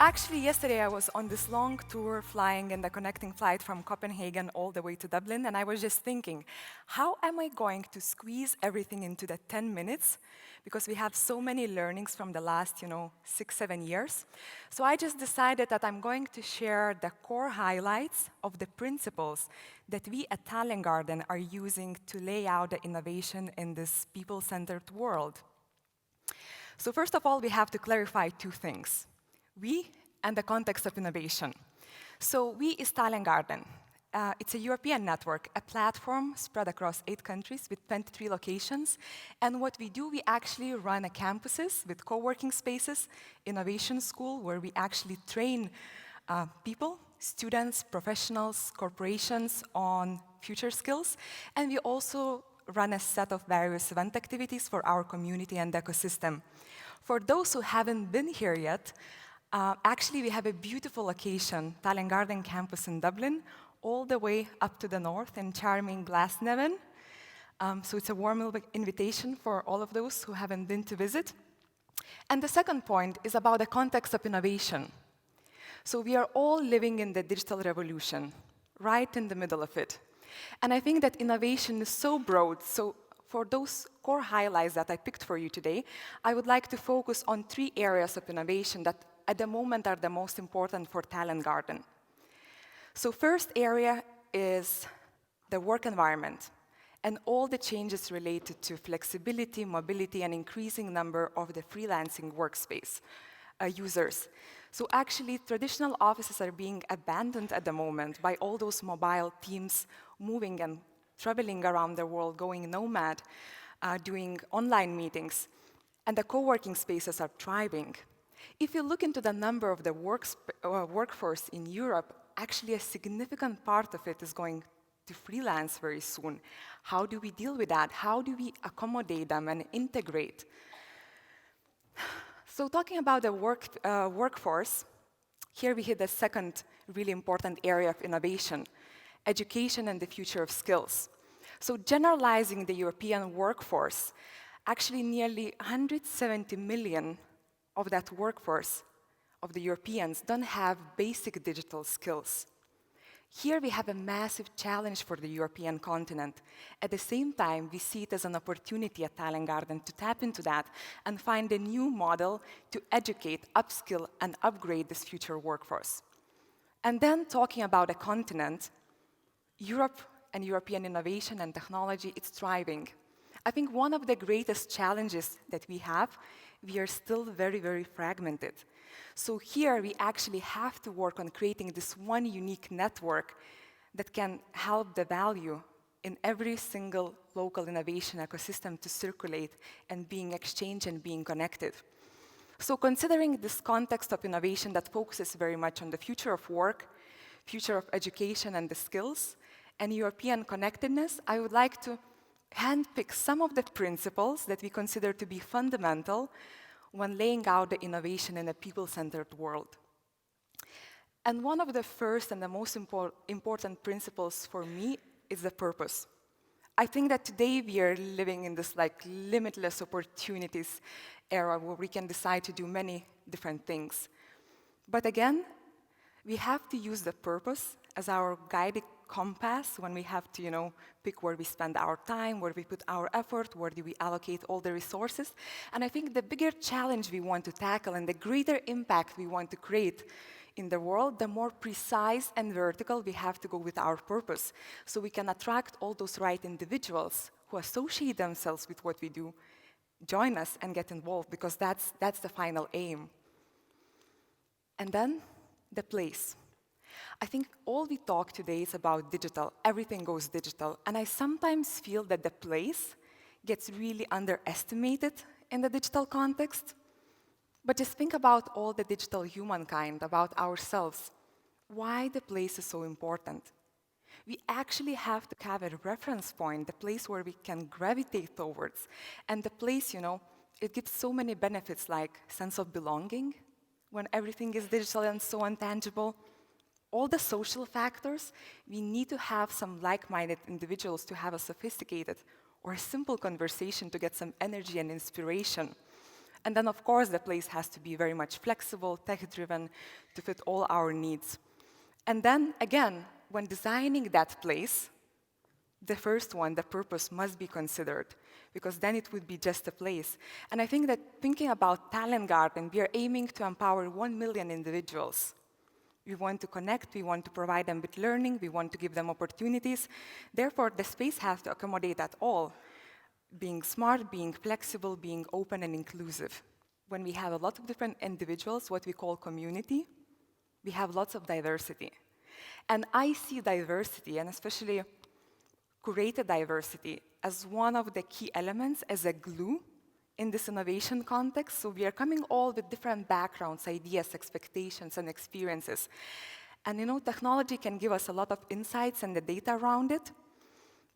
Actually, yesterday I was on this long tour flying in the connecting flight from Copenhagen all the way to Dublin, and I was just thinking, how am I going to squeeze everything into the 10 minutes? Because we have so many learnings from the last, 6, 7 years. So I just decided that I'm going to share the core highlights of the principles that we at Tallinn Garden are using to lay out the innovation in this people-centered world. So first of all, we have to clarify two things. We and the context of innovation. So we is Tallinn Garden. It's a European network, a platform spread across 8 countries with 23 locations. And what we do, we actually run campuses with co-working spaces, innovation school, where we actually train people, students, professionals, corporations on future skills. And we also run a set of various event activities for our community and ecosystem. For those who haven't been here yet, actually, we have a beautiful location, Tallinn Garden campus in Dublin, all the way up to the north in charming Glasnevin. So it's a warm invitation for all of those who haven't been to visit. And the second point is about the context of innovation. So we are all living in the digital revolution, right in the middle of it. And I think that innovation is so broad, so for those core highlights that I picked for you today, I would like to focus on 3 areas of innovation that at the moment are the most important for Tallinn Garden. So first area is the work environment and all the changes related to flexibility, mobility, and increasing number of the freelancing workspace users. So actually, traditional offices are being abandoned at the moment by all those mobile teams moving and traveling around the world, going nomad, doing online meetings, and the co-working spaces are thriving. If you look into the number of the workforce in Europe, actually a significant part of it is going to freelance very soon. How do we deal with that? How do we accommodate them and integrate? So talking about the workforce, here we hit the second really important area of innovation, education and the future of skills. So generalizing the European workforce, actually nearly 170 million of that workforce of the Europeans don't have basic digital skills. Here we have a massive challenge for the European continent. At the same time, we see it as an opportunity at Tallinn Garden to tap into that and find a new model to educate, upskill, and upgrade this future workforce. And then talking about a continent, Europe and European innovation and technology, it's thriving. I think one of the greatest challenges that we have, we are still very, very fragmented. So here we actually have to work on creating this one unique network that can help the value in every single local innovation ecosystem to circulate and being exchanged and being connected. So considering this context of innovation that focuses very much on the future of work, future of education and the skills, and European connectedness, I would like to handpick some of the principles that we consider to be fundamental when laying out the innovation in a people-centered world. And one of the first and the most important principles for me is the purpose. I think that today we are living in this limitless opportunities era where we can decide to do many different things. But again, we have to use the purpose as our guiding compass when we have to, pick where we spend our time, where we put our effort, where do we allocate all the resources. And I think the bigger challenge we want to tackle and the greater impact we want to create in the world, the more precise and vertical we have to go with our purpose, so we can attract all those right individuals who associate themselves with what we do, join us and get involved, because that's the final aim. And then, the place. I think all we talk today is about digital. Everything goes digital. And I sometimes feel that the place gets really underestimated in the digital context. But just think about all the digital humankind, about ourselves. Why the place is so important? We actually have to have a reference point, the place where we can gravitate towards. And the place, it gives so many benefits like sense of belonging when everything is digital and so intangible. All the social factors, we need to have some like-minded individuals to have a sophisticated or a simple conversation to get some energy and inspiration. And then, of course, the place has to be very much flexible, tech-driven, to fit all our needs. And then, again, when designing that place, the first one, the purpose, must be considered, because then it would be just a place. And I think that thinking about Talent Garden, we are aiming to empower 1 million individuals. We want to connect, we want to provide them with learning, we want to give them opportunities. Therefore, the space has to accommodate that all, being smart, being flexible, being open and inclusive. When we have a lot of different individuals, what we call community, we have lots of diversity. And I see diversity, and especially curated diversity, as one of the key elements, as a glue in this innovation context. So we are coming all with different backgrounds, ideas, expectations, and experiences. And technology can give us a lot of insights and the data around it,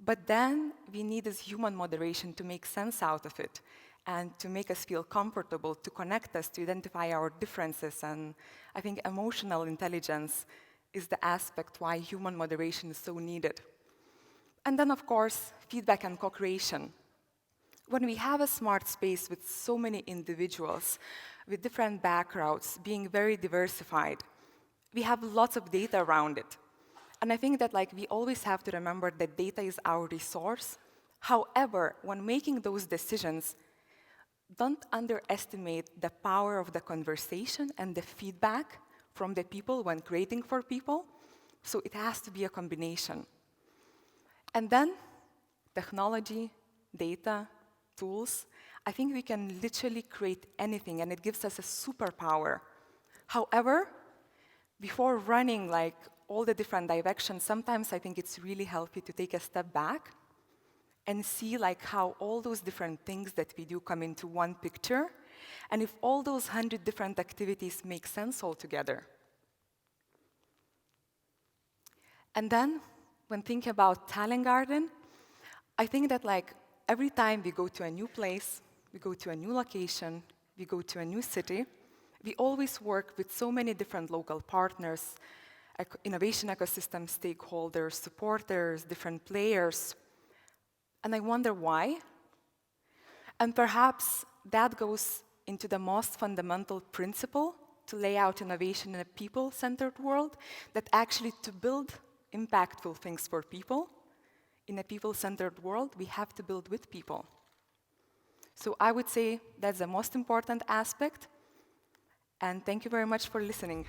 but then we need this human moderation to make sense out of it and to make us feel comfortable, to connect us, to identify our differences. And I think emotional intelligence is the aspect why human moderation is so needed. And then, of course, feedback and co-creation. When we have a smart space with so many individuals, with different backgrounds, being very diversified, we have lots of data around it. And I think that we always have to remember that data is our resource. However, when making those decisions, don't underestimate the power of the conversation and the feedback from the people when creating for people. So it has to be a combination. And then, technology, data, tools, I think we can literally create anything, and it gives us a superpower. However, before running all the different directions, sometimes I think it's really healthy to take a step back and see how all those different things that we do come into one picture, and if all those 100 different activities make sense altogether. And then, when thinking about Talent Garden, I think that every time we go to a new place, we go to a new location, we go to a new city, we always work with so many different local partners, innovation ecosystem stakeholders, supporters, different players. And I wonder why. And perhaps that goes into the most fundamental principle to lay out innovation in a people-centered world, that actually to build impactful things for people, in a people-centered world, we have to build with people. So I would say that's the most important aspect, and thank you very much for listening.